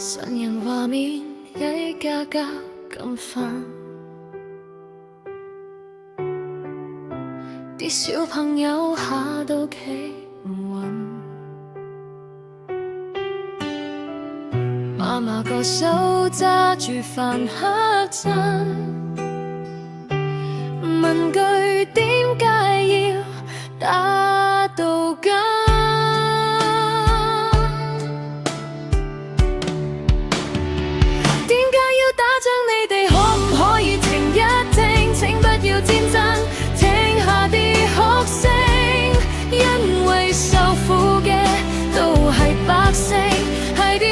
神人畫面一家家咁返，啲小朋友下都企唔穩，媽媽個手揸住飯盒陣，問句點解要打到咁？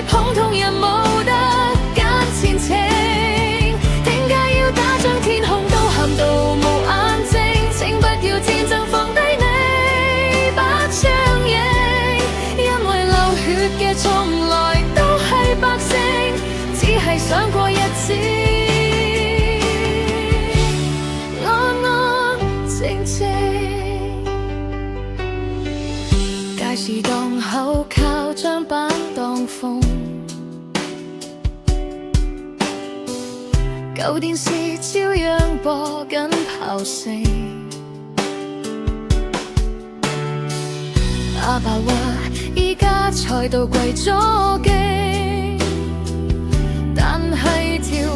普通人冇得揀前程，點解要打仗？天空都喊到無眼睛，請不要戰爭，放低你把槍影，因為流血嘅從來都係百姓，只係想過日子安安靜靜。街市檔口靠張板當風，舊電視照樣播緊炮聲。阿爸話依家菜到貴咗勁，但係條